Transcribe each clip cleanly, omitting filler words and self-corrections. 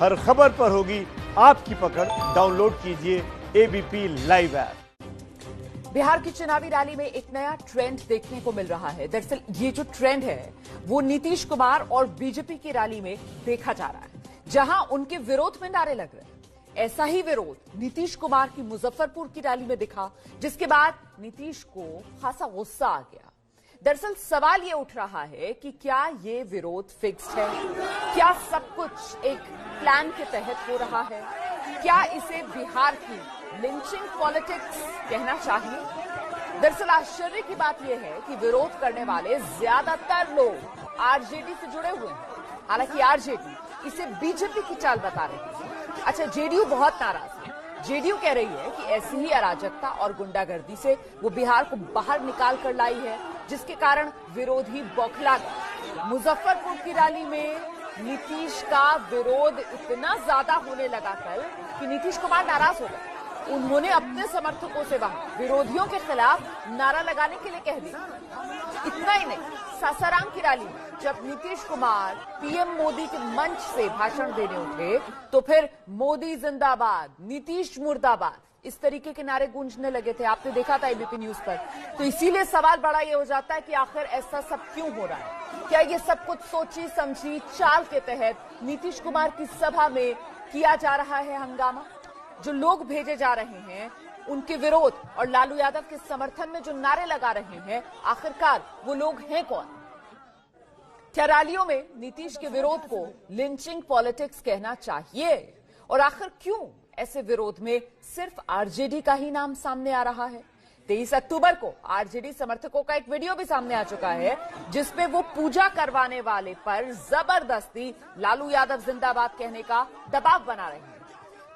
हर खबर पर होगी आपकी पकड़। डाउनलोड कीजिए एबीपी लाइव ऐप। बिहार की चुनावी रैली में एक नया ट्रेंड देखने को मिल रहा है। दरअसल ये जो ट्रेंड है वो नीतीश कुमार और बीजेपी की रैली में देखा जा रहा है, जहां उनके विरोध में नारे लग रहे हैं। ऐसा ही विरोध नीतीश कुमार की मुजफ्फरपुर की रैली में दिखा, जिसके बाद नीतीश को खासा गुस्सा आ गया। दरअसल सवाल ये उठ रहा है कि क्या ये विरोध फिक्स्ड है? क्या सब कुछ एक प्लान के तहत हो रहा है? क्या इसे बिहार की लिंचिंग पॉलिटिक्स कहना चाहिए? दरअसल आश्चर्य की बात यह है कि विरोध करने वाले ज्यादातर लोग आरजेडी से जुड़े हुए हैं। हालांकि आरजेडी इसे बीजेपी की चाल बता रही है। अच्छा, जेडीयू बहुत नाराज है। जेडीयू कह रही है कि ऐसी ही अराजकता और गुंडागर्दी से वो बिहार को बाहर निकाल कर लाई है, जिसके कारण विरोधी बौखला गए। मुजफ्फरपुर की रैली में नीतीश का विरोध इतना ज्यादा होने लगा कल कि नीतीश कुमार नाराज हो गए। उन्होंने अपने समर्थकों से वहां विरोधियों के खिलाफ नारा लगाने के लिए कह दिया। इतना ही नहीं, सासाराम की रैली में जब नीतीश कुमार पीएम मोदी के मंच से भाषण देने उठे तो फिर मोदी जिंदाबाद, नीतीश मुर्दाबाद, इस तरीके के नारे गूंजने लगे थे। आपने देखा था एबीपी न्यूज पर। तो इसीलिए सवाल बड़ा ये हो जाता है कि आखिर ऐसा सब क्यों हो रहा है? क्या ये सब कुछ सोची समझी चाल के तहत नीतीश कुमार की सभा में किया जा रहा है हंगामा? जो लोग भेजे जा रहे हैं उनके विरोध और लालू यादव के समर्थन में जो नारे लगा रहे हैं, आखिरकार वो लोग हैं कौन? क्या रैलियों में नीतीश के विरोध को लिंचिंग पॉलिटिक्स कहना चाहिए? और आखिर क्यों ऐसे विरोध में सिर्फ आरजेडी का ही नाम सामने आ रहा है? 23 अक्टूबर को आरजेडी समर्थकों का एक वीडियो भी सामने आ चुका है, जिसमें वो पूजा करवाने वाले पर जबरदस्ती लालू यादव जिंदाबाद कहने का दबाव बना रहे हैं।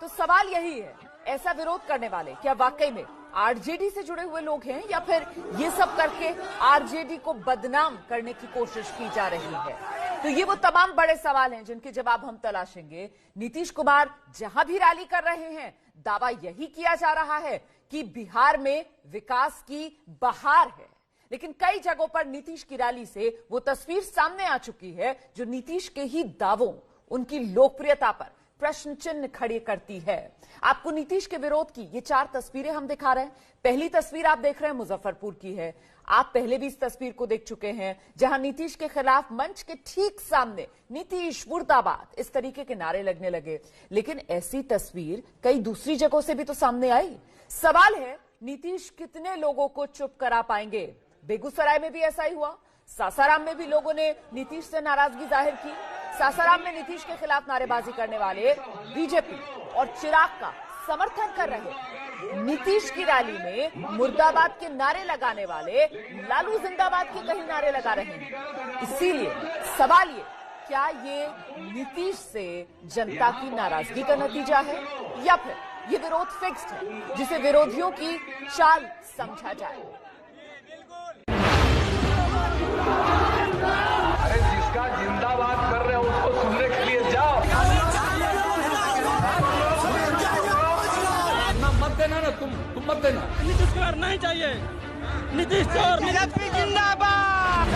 तो सवाल यही है, ऐसा विरोध करने वाले क्या वाकई में आरजेडी से जुड़े हुए लोग हैं, या फिर ये सब करके आरजेडी को बदनाम करने की कोशिश की जा रही है? तो ये वो तमाम बड़े सवाल हैं जिनके जवाब हम तलाशेंगे। नीतीश कुमार जहां भी रैली कर रहे हैं, दावा यही किया जा रहा है कि बिहार में विकास की बहार है। लेकिन कई जगहों पर नीतीश की रैली से वो तस्वीर सामने आ चुकी है जो नीतीश के ही दावों, उनकी लोकप्रियता पर प्रश्न चिन्ह खड़े करती है। आपको नीतीश के विरोध की ये 4 तस्वीरें हम दिखा रहे हैं। पहली तस्वीर आप देख रहे हैं मुजफ्फरपुर की है। आप पहले भी इस तस्वीर को देख चुके हैं, जहां नीतीश के खिलाफ मंच के ठीक सामने नीतीश मुर्दाबाद इस तरीके के नारे लगने लगे। लेकिन ऐसी तस्वीर कई दूसरी जगहों से भी तो सामने आई। सवाल है, नीतीश कितने लोगों को चुप करा पाएंगे? बेगूसराय में भी ऐसा ही हुआ। सासाराम में भी लोगों ने नीतीश से नाराजगी जाहिर की। सासाराम में नीतीश के खिलाफ नारेबाजी करने वाले बीजेपी और चिराग का समर्थन कर रहे। नीतीश की रैली में मुर्दाबाद के नारे लगाने वाले लालू जिंदाबाद के कहीं नारे लगा रहे हैं। इसीलिए सवाल ये, क्या ये नीतीश से जनता की नाराजगी का नतीजा है, या फिर ये विरोध फिक्स्ड है जिसे विरोधियों की चाल समझा जाए? अरे जिसका जिंदाबाद कर रहे हो उसको सुनने के लिए जाओ। मत देना ना, तुम मत देना। नीतीश कुमार नहीं चाहिए, नीतीश बीजेपी जिंदाबाद।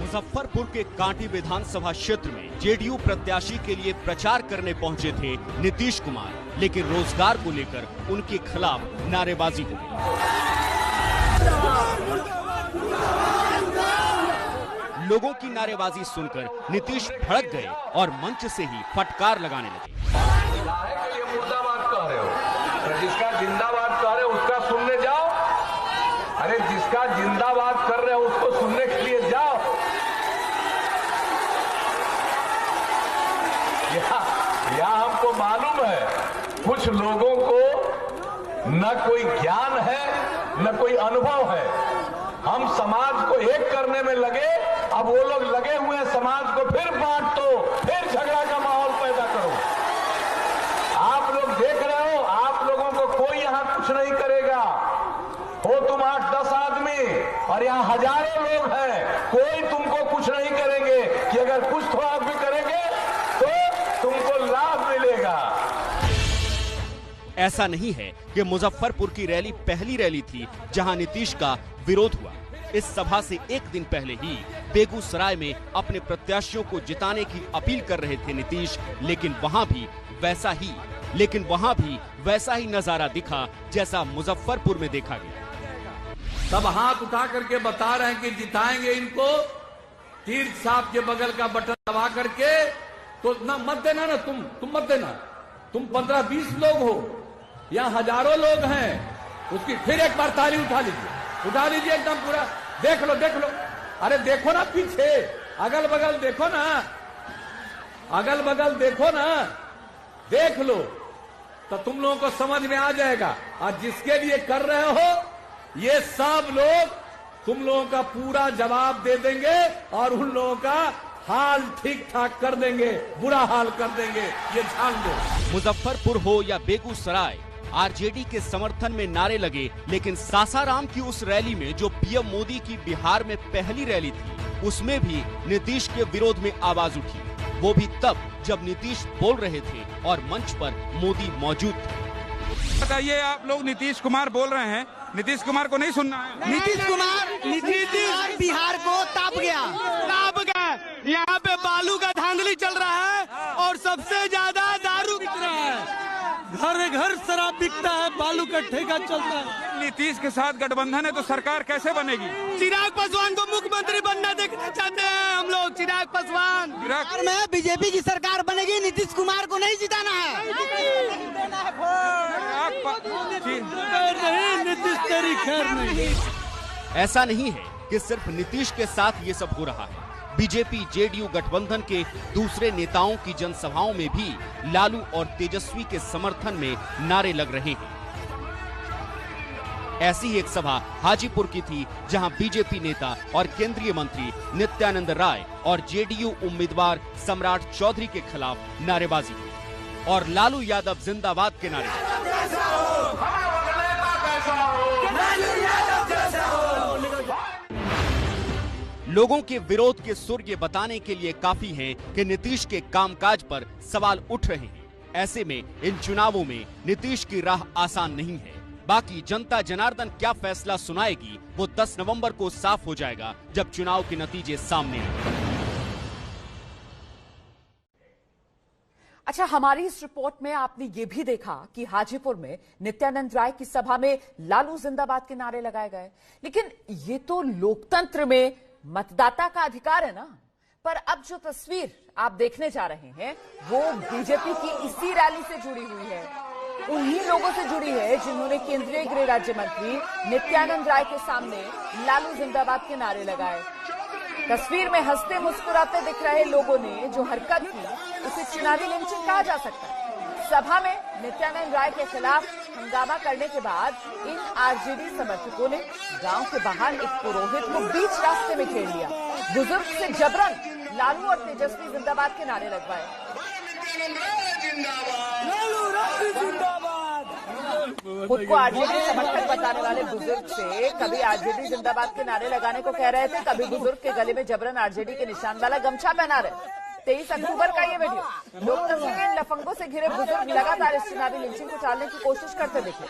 मुजफ्फरपुर के कांटी विधानसभा क्षेत्र में जेडीयू प्रत्याशी के लिए प्रचार करने पहुंचे थे नीतीश कुमार, लेकिन रोजगार को लेकर उनके खिलाफ नारेबाजी हो गई। लोगों की नारेबाजी सुनकर नीतीश भड़क गए और मंच से ही फटकार लगाने लगे। मुर्दाबाद कह रहे हो, जिसका जिंदाबाद कह रहे हो उसका सुनने जाओ। अरे जिसका जिंदाबाद कर रहे हो उसको सुनने के लिए जाओ। यहाँ हमको मालूम है कुछ लोगों को न कोई ज्ञान है न कोई अनुभव है। हम समाज को एक करने में लगे, अब वो लोग लगे हुए हैं समाज को फिर बांट दो, फिर झगड़ा का माहौल पैदा करो। आप लोग देख रहे हो, आप लोगों को कोई यहाँ कुछ नहीं करेगा। हो तुम 8-10 आदमी और यहाँ हजारों लोग हैं, कोई तुमको कुछ नहीं करेंगे। कि अगर कुछ थोड़ा भी करेंगे तो तुमको लाभ मिलेगा। ऐसा नहीं है कि मुजफ्फरपुर की रैली पहली रैली थी जहां नीतीश का विरोध हुआ। इस सभा से एक दिन पहले ही बेगूसराय में अपने प्रत्याशियों को जिताने की अपील कर रहे थे नीतीश, लेकिन वहां भी वैसा ही नजारा दिखा जैसा मुजफ्फरपुर में देखा गया। सब हाथ उठा करके बता रहे हैं कि जिताएंगे इनको, तीर्थ साहब के बगल का बटन दबा करके। तो ना मत देना ना, तुम मत देना। तुम 15-20 लोग हो, यहाँ हजारों लोग हैं, उसकी फिर एक बार ताली उठा लीजिए एकदम पूरा। देख लो अरे देखो ना, पीछे अगल बगल देखो ना, देख लो तो तुम लोगों को समझ में आ जाएगा। और जिसके लिए कर रहे हो, ये सब लोग तुम लोगों का पूरा जवाब दे देंगे और उन लोगों का हाल ठीक ठाक कर देंगे, बुरा हाल कर देंगे, ये जान दो। मुजफ्फरपुर हो या बेगूसराय, आरजेडी के समर्थन में नारे लगे, लेकिन सासाराम की उस रैली में जो पीएम मोदी की बिहार में पहली रैली थी, उसमें भी नीतीश के विरोध में आवाज उठी। वो भी तब जब नीतीश बोल रहे थे और मंच पर मोदी मौजूद थे। बताइए, आप लोग नीतीश कुमार बोल रहे हैं, नीतीश कुमार को नहीं सुनना है? नीतीश कुमार बिहार को ताप गया। यहाँ पे बालू का धांधली चल रहा है और सबसे ज्यादा दारू बिक रहा है। घर घर शराब बिकता है, बालू का ठेका चलता है। नीतीश के साथ गठबंधन है तो सरकार कैसे बनेगी? चिराग पासवान को मुख्यमंत्री बनना देखना चाहते हैं हम लोग। चिराग पासवान में बीजेपी की सरकार बनेगी, नीतीश कुमार को नहीं जिताना है। नीतीश तेरी खैर नहीं। ऐसा नहीं है कि सिर्फ नीतीश के साथ ये सब हो रहा है। बीजेपी जेडीयू गठबंधन के दूसरे नेताओं की जनसभाओं में भी लालू और तेजस्वी के समर्थन में नारे लग रहे हैं। ऐसी ही एक सभा हाजीपुर की थी, जहां बीजेपी नेता और केंद्रीय मंत्री नित्यानंद राय और जेडीयू उम्मीदवार सम्राट चौधरी के खिलाफ नारेबाजी हुई और लालू यादव जिंदाबाद के नारे। लोगों के विरोध के सुर ये बताने के लिए काफी हैं कि नीतीश के कामकाज पर सवाल उठ रहे हैं। ऐसे में इन चुनावों में नीतीश की राह आसान नहीं है। बाकी जनता जनार्दन क्या फैसला सुनाएगी, वो 10 नवंबर को साफ हो जाएगा, जब चुनाव के नतीजे सामने आएंगे। अच्छा, हमारी इस रिपोर्ट में आपने ये भी देखा कि हाजीपुर में नित्यानंद राय की सभा में लालू जिंदाबाद के नारे लगाए गए। लेकिन ये तो लोकतंत्र में मतदाता का अधिकार है ना। पर अब जो तस्वीर आप देखने जा रहे हैं वो बीजेपी की इसी रैली से जुड़ी हुई है, उन्हीं लोगों से जुड़ी है जिन्होंने केंद्रीय गृह राज्य मंत्री नित्यानंद राय के सामने लालू जिंदाबाद के नारे लगाए। तस्वीर में हंसते मुस्कुराते दिख रहे लोगों ने जो हरकत की, उसे चुनावी लिंचिंग कहा जा सकता है। सभा में नित्यानंद राय के खिलाफ हंगामा करने के बाद इन आरजेडी समर्थकों ने गांव के बाहर एक पुरोहित को बीच रास्ते में घेर लिया। बुजुर्ग से जबरन लालू और तेजस्वी जिंदाबाद के नारे लगवाए। खुद को आरजेडी समर्थक बताने वाले बुजुर्ग से कभी आरजेडी जिंदाबाद के नारे लगाने को कह रहे थे, कभी बुजुर्ग के गले में जबरन आरजेडी के निशान वाला गमछा पहना रहे। 23 अक्टूबर का ये वीडियो, लोकतंत्र के लफंगों से घिरे बुजुर्ग लगातार इस चुनावी लिंचिंग को टालने की कोशिश करते दिखे।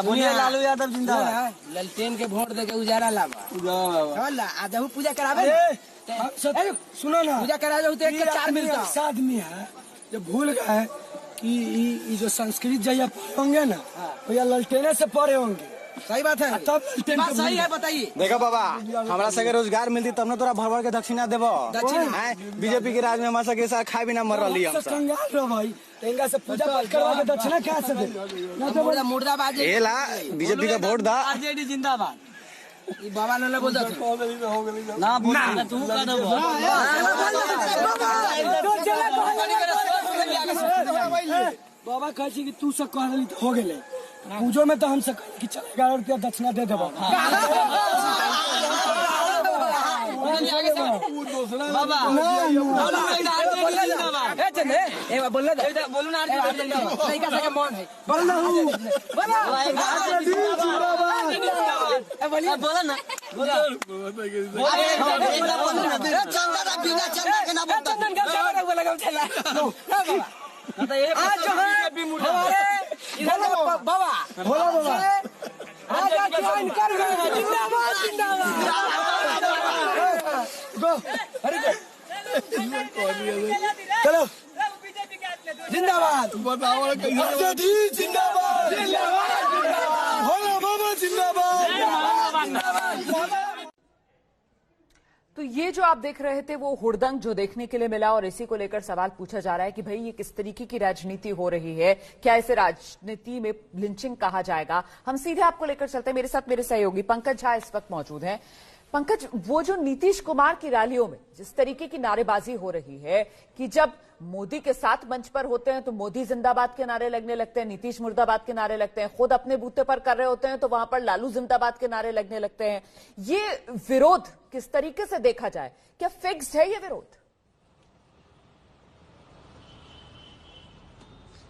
बोलिए लालू यादव जिंदाबाद। ललटेन के वोट देके उजारा लावा आज पूजा करावे। सुनो ना, पूजा करा जाऊ तो 1 मिलता आदमी है जो भूल गए कि जो संस्कृत जैया होंगे ना, भैया ललटेने से पढ़े होंगे। सही बात है, तब सही है। बताइए, देखो बाबा, हमारा सके रोजगार मिलती तब न तोरा भर भर के दक्षिणा देबो। बीजेपी के राज में हमारा सके साथ खाए बिना मर रही हम कंगाल भाई। इनका से पूजा पाठ करवा के दक्षिणा क्या से दे? मुर्दाबाद एला बीजेपी का वोट दा। आरजेडी जिंदाबाद। ये बाबा ने बोल दे ना बोल तू का दो बाबा कहे कि तू सब कह रही तो हो गेले। पूजो में तो हम सब कि चल 11 रुपया दक्षिणा दे देबो। बाबा बोल ना चलो जिंदाबाद जिंदाबाद तो ये जो आप देख रहे थे वो हुड़दंग जो देखने के लिए मिला और इसी को लेकर सवाल पूछा जा रहा है कि भाई ये किस तरीके की राजनीति हो रही है, क्या इसे राजनीति में लिंचिंग कहा जाएगा। हम सीधे आपको लेकर चलते हैं, मेरे साथ मेरे सहयोगी पंकज झा इस वक्त मौजूद हैं। पंकज, वो जो नीतीश कुमार की रैलियों में जिस तरीके की नारेबाजी हो रही है कि जब मोदी के साथ मंच पर होते हैं तो मोदी जिंदाबाद के नारे लगने लगते हैं, नीतीश मुर्दाबाद के नारे लगते हैं, खुद अपने बूथे पर कर रहे होते हैं तो वहां पर लालू जिंदाबाद के नारे लगने लगते हैं। ये विरोध किस तरीके से देखा जाए, क्या फिक्स्ड है ये विरोध?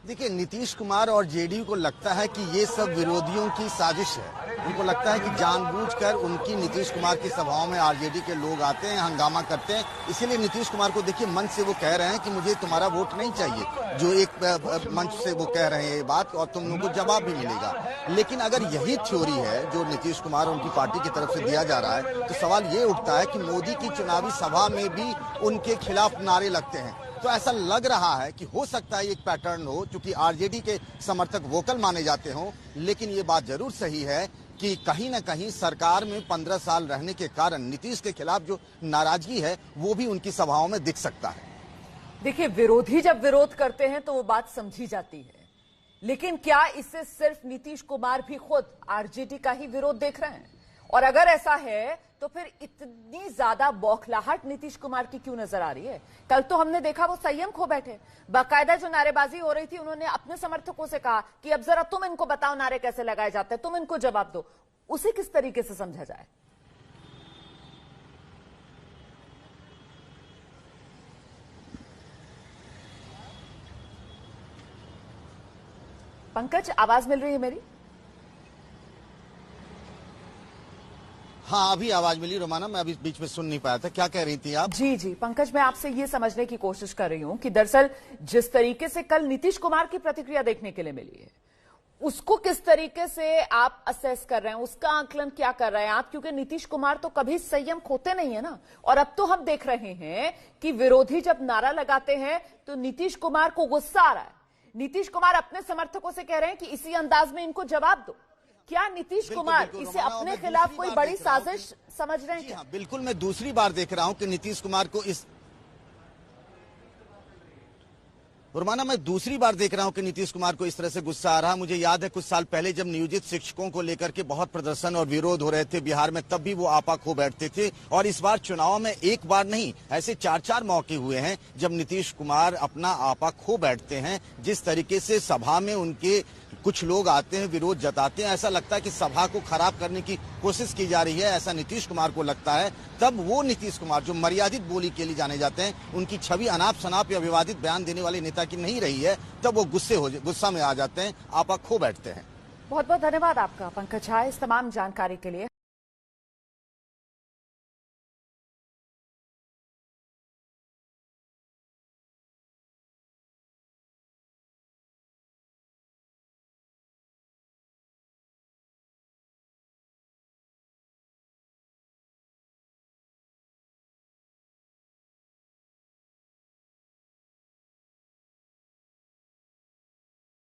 देखिए, नीतीश कुमार और जेडीयू को लगता है कि ये सब विरोधियों की साजिश है। उनको लगता है कि जानबूझकर उनकी नीतीश कुमार की सभाओं में आरजेडी के लोग आते हैं, हंगामा करते हैं। इसीलिए नीतीश कुमार को देखिए मन से वो कह रहे हैं कि मुझे तुम्हारा वोट नहीं चाहिए, जो एक मंच से वो कह रहे हैं ये बात, और तुम लोगों को जवाब भी मिलेगा। लेकिन अगर यही थ्योरी है जो नीतीश कुमार और उनकी पार्टी की तरफ से दिया जा रहा है तो सवाल ये उठता है कि मोदी की चुनावी सभा में भी उनके खिलाफ नारे लगते हैं। तो ऐसा लग रहा है कि हो सकता है एक पैटर्न हो, क्योंकि आरजेडी के समर्थक वोकल माने जाते हों। लेकिन ये बात जरूर सही है कि कहीं न कहीं सरकार में 15 साल रहने के कारण नीतीश के खिलाफ जो नाराजगी है वो भी उनकी सभाओं में दिख सकता है। देखिए, विरोधी जब विरोध करते हैं तो वो बात समझी जाती है, लेकिन क्या इससे सिर्फ नीतीश कुमार भी खुद आरजेडी का ही विरोध देख रहे हैं? और अगर ऐसा है तो फिर इतनी ज्यादा बौखलाहट नीतीश कुमार की क्यों नजर आ रही है? कल तो हमने देखा वो संयम खो बैठे, बाकायदा जो नारेबाजी हो रही थी उन्होंने अपने समर्थकों से कहा कि अब जरा तुम इनको बताओ नारे कैसे लगाए जाते हैं, तुम इनको जवाब दो। उसे किस तरीके से समझा जाए? पंकज, आवाज मिल रही है मेरी? हाँ, अभी आवाज मिली रोमाना, मैं अभी बीच में सुन नहीं पाया था। क्या कह रही थी आप? जी पंकज, मैं आपसे ये समझने की कोशिश कर रही हूं कि दरअसल जिस तरीके से कल नीतीश कुमार की प्रतिक्रिया देखने के लिए मिली है उसको किस तरीके से आप असेस कर रहे हैं, उसका आकलन क्या कर रहे हैं आप? क्योंकि नीतीश कुमार तो कभी संयम खोते नहीं है ना, और अब तो हम देख रहे हैं कि विरोधी जब नारा लगाते हैं तो नीतीश कुमार को गुस्सा आ रहा है। नीतीश कुमार अपने समर्थकों से कह रहे हैं कि इसी अंदाज में इनको जवाब दो। क्या नीतीश कुमार इसे अपने खिलाफ कोई बड़ी साजिश समझ रहे हैं? हाँ, बिल्कुल। मैं दूसरी बार देख रहा हूं कि नीतीश कुमार को नीतीश कुमार को इस तरह से गुस्सा आ रहा। मुझे याद है कुछ साल पहले जब नियोजित शिक्षकों को लेकर के बहुत प्रदर्शन और विरोध हो रहे थे बिहार में, तब भी वो आपा खो बैठते थे। और इस बार चुनाव में एक बार नहीं, ऐसे 4-4 मौके हुए हैं जब नीतीश कुमार अपना आपा खो बैठते हैं। जिस तरीके से सभा में उनके कुछ लोग आते हैं, विरोध जताते हैं, ऐसा लगता है कि सभा को खराब करने की कोशिश की जा रही है, ऐसा नीतीश कुमार को लगता है। तब वो नीतीश कुमार जो मर्यादित बोली के लिए जाने जाते हैं, उनकी छवि अनाप शनाप या विवादित बयान देने वाले नेता की नहीं रही है, तब वो गुस्सा में आ जाते हैं, आपा खो बैठते हैं। बहुत बहुत धन्यवाद आपका पंकज झा इस तमाम जानकारी के लिए।